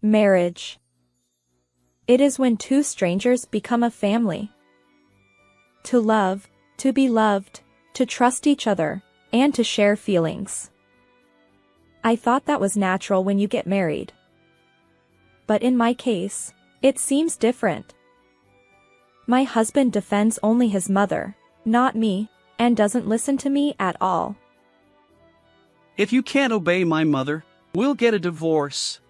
Marriage. It is when two strangers become a family. To love, to be loved, to trust each other, and to share feelings. I thought that was natural when you get married. But in my case, it seems different. My husband defends only his mother, not me, and doesn't listen to me at all. If you can't obey my mother, we'll get a divorce.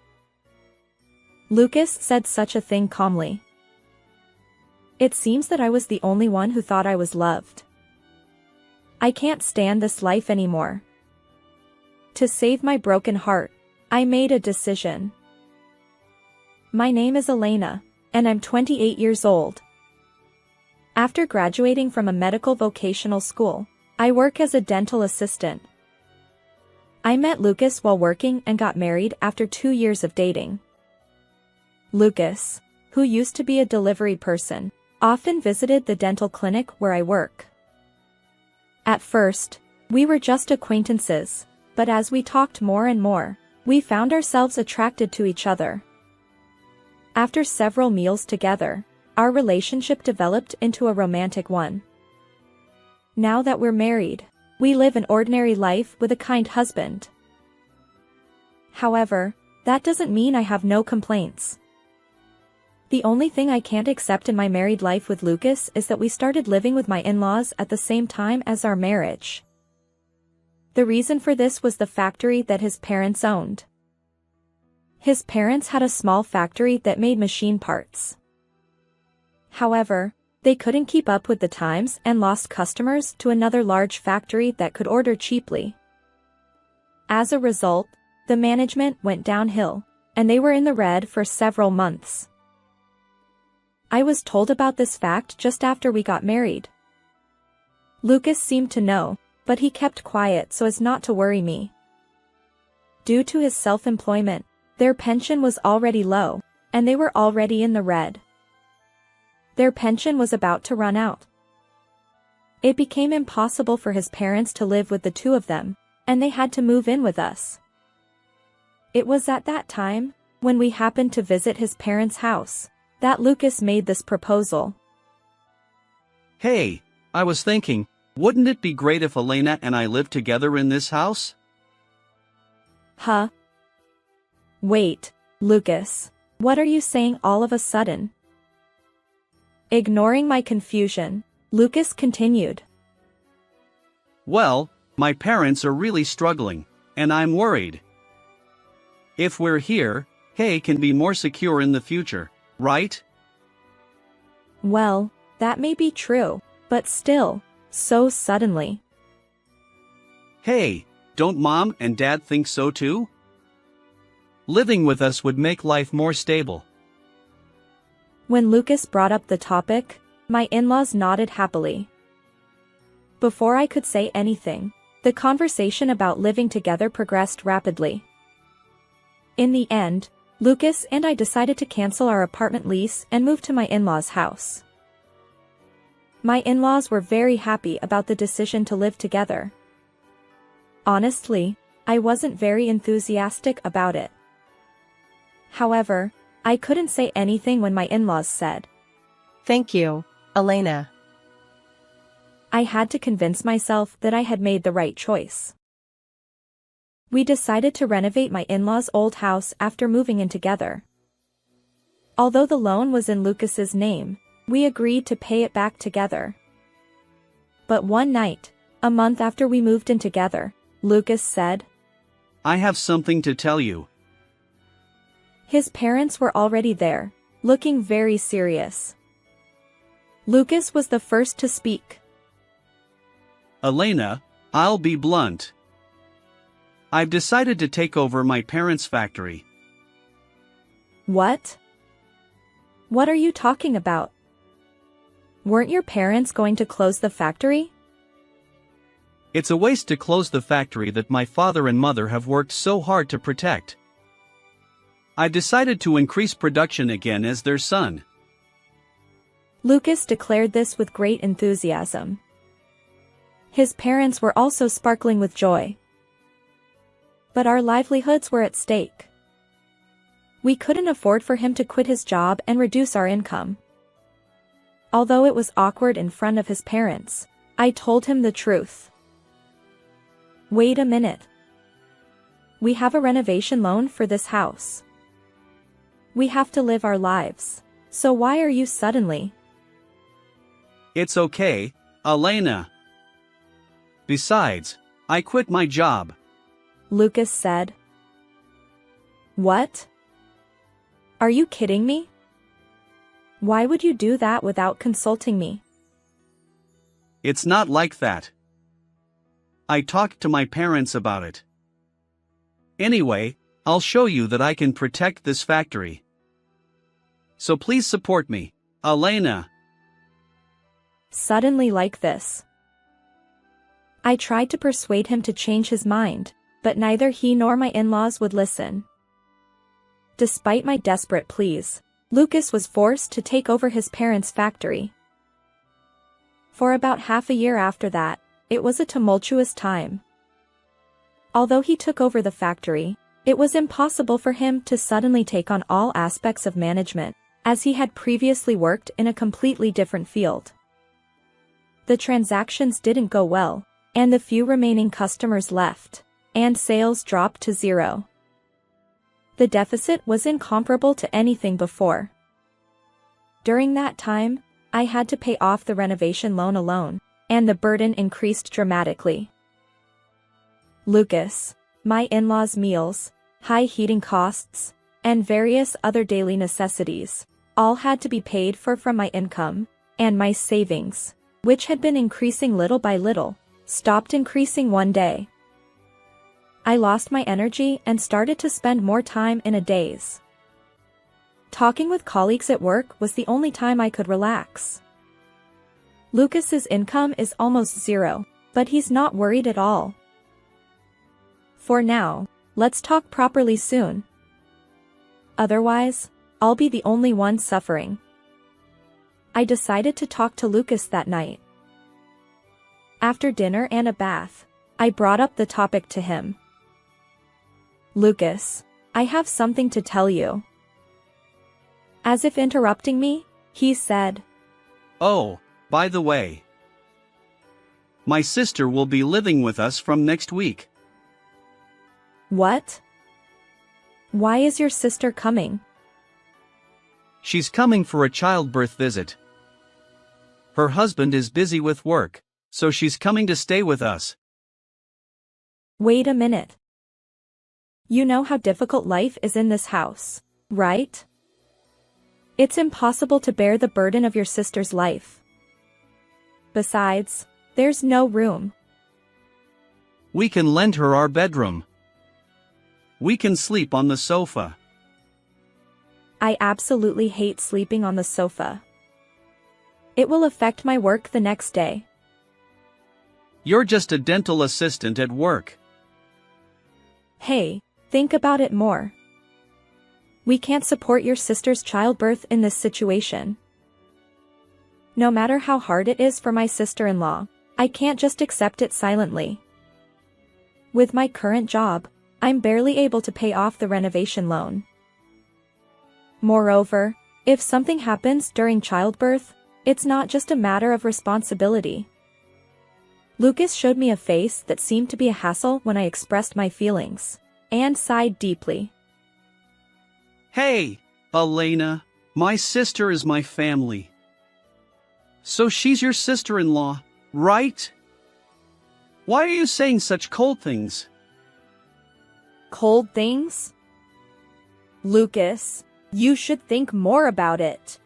Lucas said such a thing calmly. It seems that I was the only one who thought I was loved. I can't stand this life anymore. To save my broken heart, I made a decision. My name is Elena, and I'm 28 years old. After graduating from a medical vocational school, I work as a dental assistant. I met Lucas while working and got married after 2 years of dating. Lucas, who used to be a delivery person, often visited the dental clinic where I work. At first, we were just acquaintances, but as we talked more and more, we found ourselves attracted to each other. After several meals together, our relationship developed into a romantic one. Now that we're married, we live an ordinary life with a kind husband. However, that doesn't mean I have no complaints. The only thing I can't accept in my married life with Lucas is that we started living with my in-laws at the same time as our marriage. The reason for this was the factory that his parents owned. His parents had a small factory that made machine parts. However, they couldn't keep up with the times and lost customers to another large factory that could order cheaply. As a result, the management went downhill, and they were in the red for several months. I was told about this fact just after we got married. Lucas seemed to know, but he kept quiet so as not to worry me. Due to his self-employment, their pension was already low, and they were already in the red. Their pension was about to run out. It became impossible for his parents to live with the two of them, and they had to move in with us. It was at that time, when we happened to visit his parents' house, that Lucas made this proposal. Hey, I was thinking, wouldn't it be great if Elena and I lived together in this house? Huh? Wait, Lucas, what are you saying all of a sudden? Ignoring my confusion, Lucas continued. Well, my parents are really struggling, and I'm worried. If we're here, Hay can be more secure in the future, right? Well, that may be true, but still, so suddenly. Hey, don't Mom and Dad think so too? Living with us would make life more stable. When Lucas brought up the topic, my in-laws nodded happily. Before I could say anything, the conversation about living together progressed rapidly. In the end, Lucas and I decided to cancel our apartment lease and move to my in-laws' house. My in-laws were very happy about the decision to live together. Honestly, I wasn't very enthusiastic about it. However, I couldn't say anything when my in-laws said, "Thank you, Elena." I had to convince myself that I had made the right choice. We decided to renovate my in-laws' old house after moving in together. Although the loan was in Lucas's name, we agreed to pay it back together. But one night, a month after we moved in together, Lucas said, I have something to tell you. His parents were already there, looking very serious. Lucas was the first to speak. Elena, I'll be blunt. I've decided to take over my parents' factory. What? What are you talking about? Weren't your parents going to close the factory? It's a waste to close the factory that my father and mother have worked so hard to protect. I've decided to increase production again as their son. Lucas declared this with great enthusiasm. His parents were also sparkling with joy. But our livelihoods were at stake. We couldn't afford for him to quit his job and reduce our income. Although it was awkward in front of his parents, I told him the truth. Wait a minute. We have a renovation loan for this house. We have to live our lives. So why are you suddenly? It's okay, Elena. Besides, I quit my job. Lucas said. What? Are you kidding me? Why would you do that without consulting me? It's not like that. I talked to my parents about it. Anyway, I'll show you that I can protect this factory. So please support me, Elena. Suddenly like this. I tried to persuade him to change his mind, but neither he nor my in-laws would listen. Despite my desperate pleas, Lucas was forced to take over his parents' factory. For about half a year after that, it was a tumultuous time. Although he took over the factory, it was impossible for him to suddenly take on all aspects of management, as he had previously worked in a completely different field. The transactions didn't go well, and the few remaining customers left, and sales dropped to zero. The deficit was incomparable to anything before. During that time, I had to pay off the renovation loan alone, and the burden increased dramatically. Lucas, my in-laws' meals, high heating costs, and various other daily necessities, all had to be paid for from my income, and my savings, which had been increasing little by little, stopped increasing one day. I lost my energy and started to spend more time in a daze. Talking with colleagues at work was the only time I could relax. Lucas's income is almost zero, but he's not worried at all. For now, let's talk properly soon. Otherwise, I'll be the only one suffering. I decided to talk to Lucas that night. After dinner and a bath, I brought up the topic to him. Lucas, I have something to tell you. As if interrupting me, he said, Oh, by the way, my sister will be living with us from next week. What? Why is your sister coming? She's coming for a childbirth visit. Her husband is busy with work, so she's coming to stay with us. Wait a minute. You know how difficult life is in this house, right? It's impossible to bear the burden of your sister's life. Besides, there's no room. We can lend her our bedroom. We can sleep on the sofa. I absolutely hate sleeping on the sofa. It will affect my work the next day. You're just a dental assistant at work. Hey, think about it more. We can't support your sister's childbirth in this situation. No matter how hard it is for my sister-in-law, I can't just accept it silently. With my current job, I'm barely able to pay off the renovation loan. Moreover, if something happens during childbirth, it's not just a matter of responsibility. Lucas showed me a face that seemed to be a hassle when I expressed my feelings, and sighed deeply. Hey, Elena, my sister is my family. So she's your sister-in-law, right? Why are you saying such cold things? Cold things? Lucas, you should think more about it.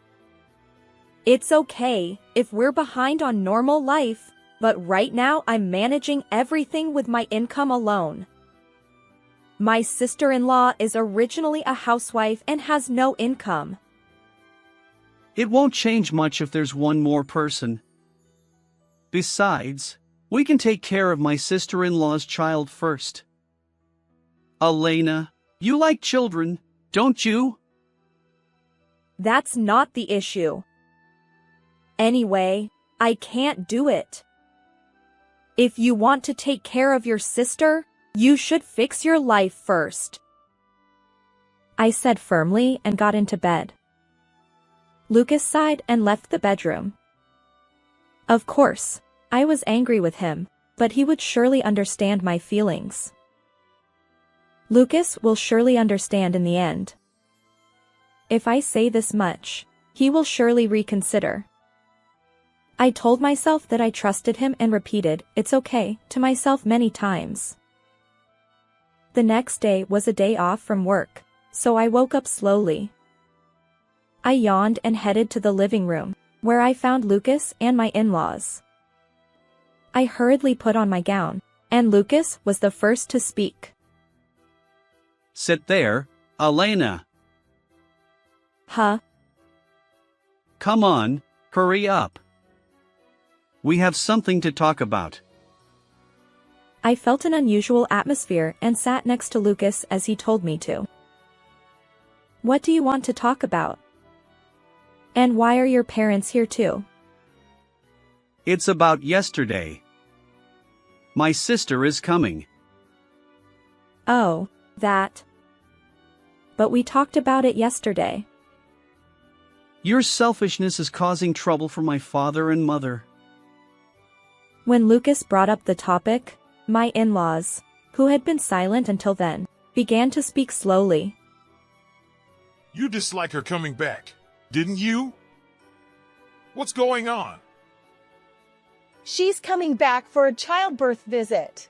It's okay if we're behind on normal life, but right now I'm managing everything with my income alone. My sister-in-law is originally a housewife and has no income. It won't change much if there's one more person. Besides, we can take care of my sister-in-law's child first. Elena, you like children, don't you? That's not the issue. Anyway, I can't do it. If you want to take care of your sister, you should fix your life first. I said firmly and got into bed. Lucas sighed and left the bedroom. Of course, I was angry with him, but he would surely understand my feelings. Lucas will surely understand in the end. If I say this much, he will surely reconsider. I told myself that I trusted him and repeated, "It's okay," to myself many times. The next day was a day off from work, so I woke up slowly. I yawned and headed to the living room, where I found Lucas and my in-laws. I hurriedly put on my gown, and Lucas was the first to speak. Sit there, Elena. Huh? Come on, hurry up. We have something to talk about. I felt an unusual atmosphere and sat next to Lucas as he told me to. What do you want to talk about? And why are your parents here too? It's about yesterday. My sister is coming. Oh, that. But we talked about it yesterday. Your selfishness is causing trouble for my father and mother. When Lucas brought up the topic, my in-laws, who had been silent until then, began to speak slowly. You dislike her coming back, didn't you? What's going on? She's coming back for a childbirth visit.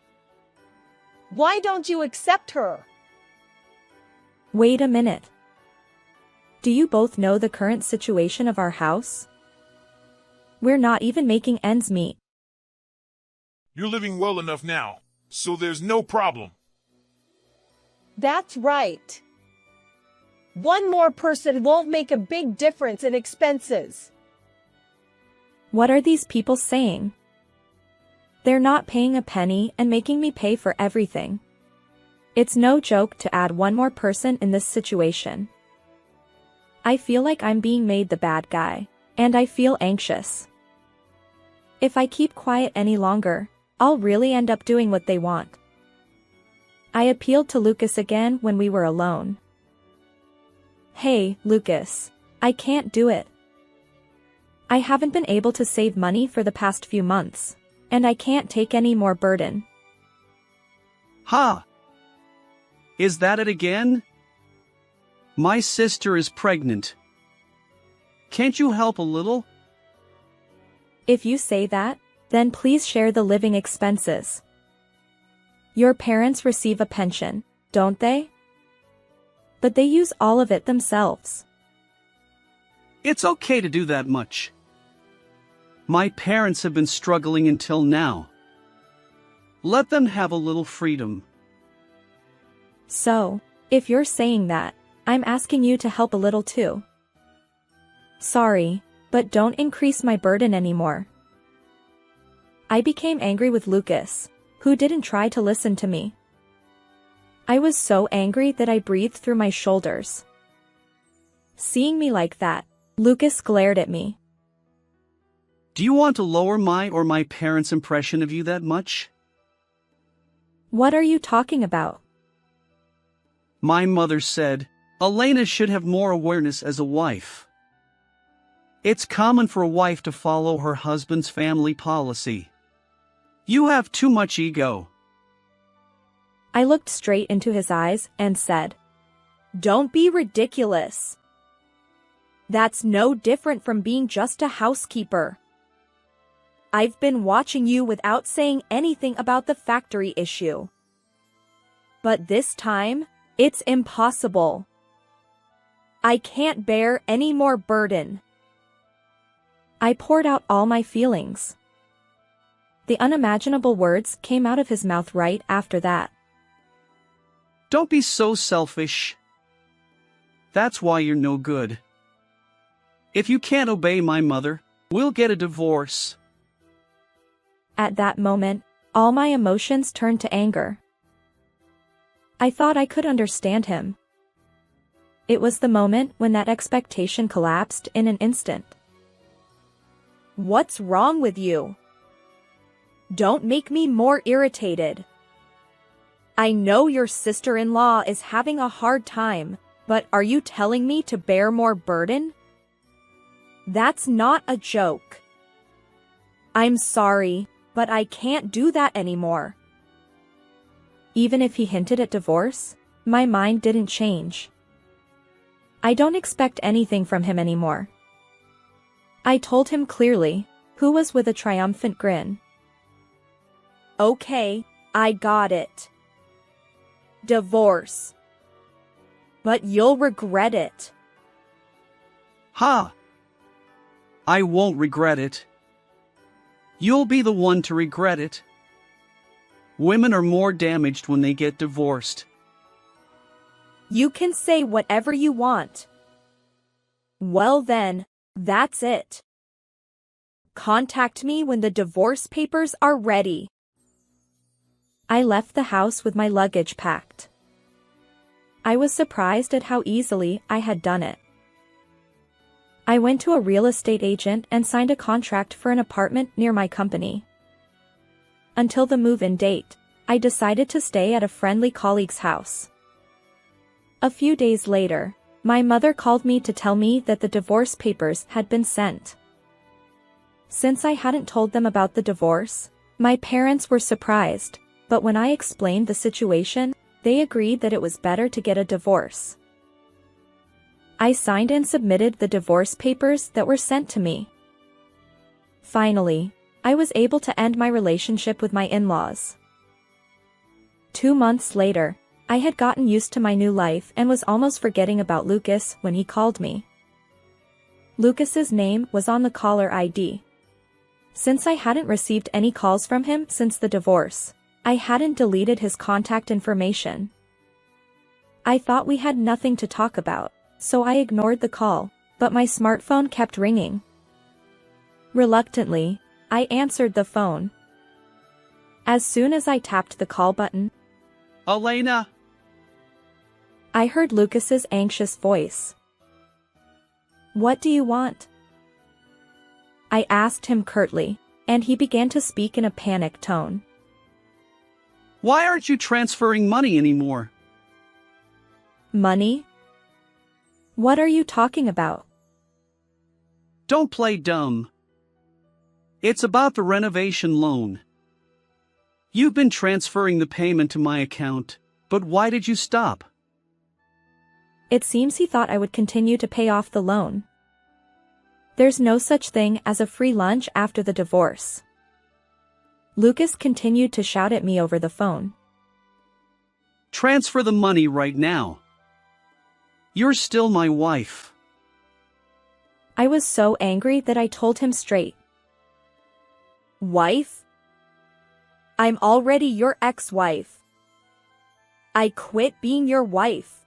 Why don't you accept her? Wait a minute. Do you both know the current situation of our house? We're not even making ends meet. You're living well enough now, so there's no problem. That's right. One more person won't make a big difference in expenses. What are these people saying? They're not paying a penny and making me pay for everything. It's no joke to add one more person in this situation. I feel like I'm being made the bad guy, and I feel anxious. If I keep quiet any longer, I'll really end up doing what they want. I appealed to Lucas again when we were alone. Hey, Lucas, I can't do it. I haven't been able to save money for the past few months, and I can't take any more burden. Ha! Is that it again? My sister is pregnant. Can't you help a little? If you say that, then please share the living expenses. Your parents receive a pension, don't they? But they use all of it themselves. It's okay to do that much. My parents have been struggling until now. Let them have a little freedom. So, if you're saying that, I'm asking you to help a little too. Sorry, but don't increase my burden anymore. I became angry with Lucas, who didn't try to listen to me. I was so angry that I breathed through my shoulders. Seeing me like that, Lucas glared at me. Do you want to lower my or my parents' impression of you that much? What are you talking about? My mother said, Elena should have more awareness as a wife. It's common for a wife to follow her husband's family policy. You have too much ego. I looked straight into his eyes and said, "Don't be ridiculous. That's no different from being just a housekeeper. I've been watching you without saying anything about the factory issue. But this time, it's impossible. I can't bear any more burden." I poured out all my feelings. The unimaginable words came out of his mouth right after that. Don't be so selfish. That's why you're no good. If you can't obey my mother, we'll get a divorce. At that moment, all my emotions turned to anger. I thought I could understand him. It was the moment when that expectation collapsed in an instant. What's wrong with you? Don't make me more irritated. I know your sister-in-law is having a hard time, But are you telling me to bear more burden? That's not a joke. I'm sorry, but I can't do that anymore. Even if he hinted at divorce, my mind didn't change. I don't expect anything from him anymore. I told him clearly, who was with a triumphant grin. Okay, I got it. Divorce. But you'll regret it. Ha! I won't regret it. You'll be the one to regret it. Women are more damaged when they get divorced. You can say whatever you want. Well then, that's it. Contact me when the divorce papers are ready. I left the house with my luggage packed. I was surprised at how easily I had done it. I went to a real estate agent and signed a contract for an apartment near my company. Until the move-in date, I decided to stay at a friendly colleague's house. A few days later, my mother called me to tell me that the divorce papers had been sent. Since I hadn't told them about the divorce, my parents were surprised, but when I explained the situation, they agreed that it was better to get a divorce. I signed and submitted the divorce papers that were sent to me. Finally, I was able to end my relationship with my in-laws. 2 months later, I had gotten used to my new life and was almost forgetting about Lucas when he called me. Lucas's name was on the caller ID. Since I hadn't received any calls from him since the divorce, I hadn't deleted his contact information. I thought we had nothing to talk about, so I ignored the call, but my smartphone kept ringing. Reluctantly, I answered the phone. As soon as I tapped the call button, Elena! I heard Lucas's anxious voice. What do you want? I asked him curtly, and he began to speak in a panicked tone. Why aren't you transferring money anymore? Money? What are you talking about? Don't play dumb. It's about the renovation loan. You've been transferring the payment to my account, but why did you stop? It seems he thought I would continue to pay off the loan. There's no such thing as a free lunch after the divorce. Lucas continued to shout at me over the phone. Transfer the money right now. You're still my wife. I was so angry that I told him straight. Wife? I'm already your ex-wife. I quit being your wife.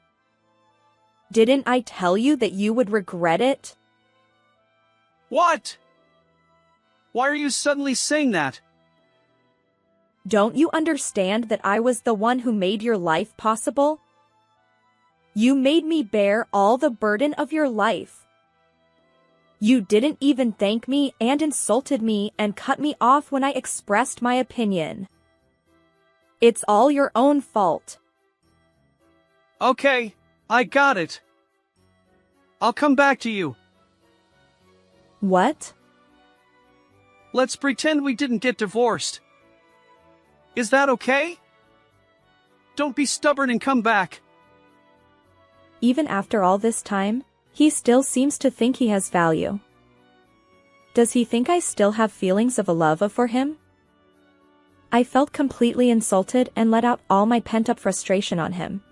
Didn't I tell you that you would regret it? What? Why are you suddenly saying that? Don't you understand that I was the one who made your life possible? You made me bear all the burden of your life. You didn't even thank me and insulted me and cut me off when I expressed my opinion. It's all your own fault. Okay, I got it. I'll come back to you. What? Let's pretend we didn't get divorced. Is that okay? Don't be stubborn and come back. Even after all this time, he still seems to think he has value. Does he think I still have feelings of a love for him? I felt completely insulted and let out all my pent-up frustration on him.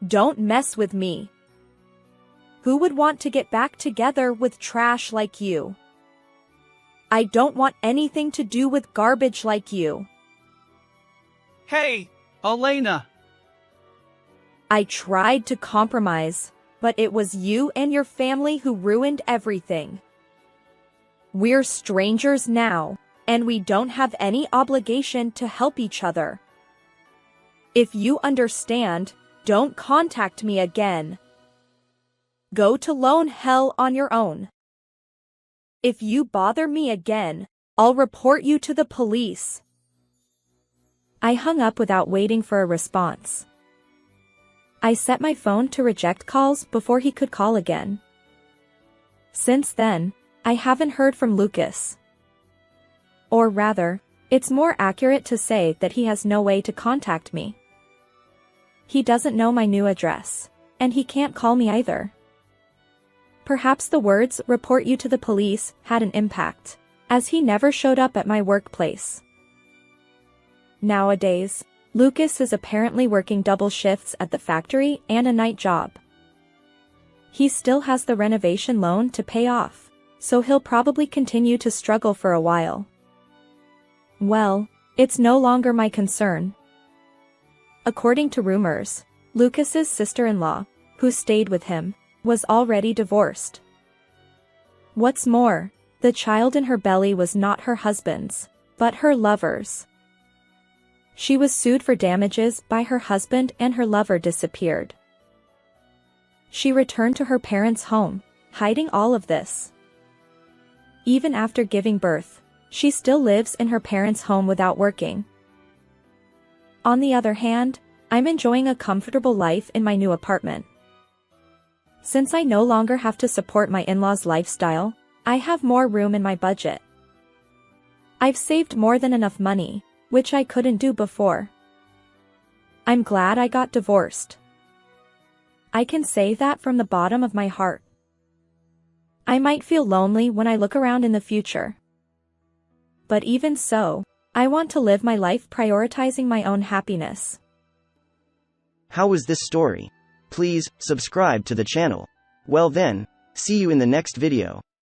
Don't mess with me. Who would want to get back together with trash like you? I don't want anything to do with garbage like you. Hey, Elena! I tried to compromise, but it was you and your family who ruined everything. We're strangers now, and we don't have any obligation to help each other. If you understand, don't contact me again. Go to lone hell on your own. If you bother me again, I'll report you to the police. I hung up without waiting for a response. I set my phone to reject calls before he could call again. Since then, I haven't heard from Lucas. Or rather, it's more accurate to say that he has no way to contact me. He doesn't know my new address, and he can't call me either. Perhaps the words "report you to the police" had an impact, as he never showed up at my workplace. Nowadays, Lucas is apparently working double shifts at the factory and a night job. He still has the renovation loan to pay off, so he'll probably continue to struggle for a while. Well, it's no longer my concern. According to rumors, Lucas's sister-in-law, who stayed with him, was already divorced. What's more, the child in her belly was not her husband's, but her lover's. She was sued for damages by her husband and her lover disappeared. She returned to her parents' home, hiding all of this. Even after giving birth, she still lives in her parents' home without working. On the other hand, I'm enjoying a comfortable life in my new apartment. Since I no longer have to support my in-laws' lifestyle, I have more room in my budget. I've saved more than enough money, which I couldn't do before. I'm glad I got divorced. I can say that from the bottom of my heart. I might feel lonely when I look around in the future. But even so, I want to live my life prioritizing my own happiness. How was this story? Please, subscribe to the channel. Well then, see you in the next video.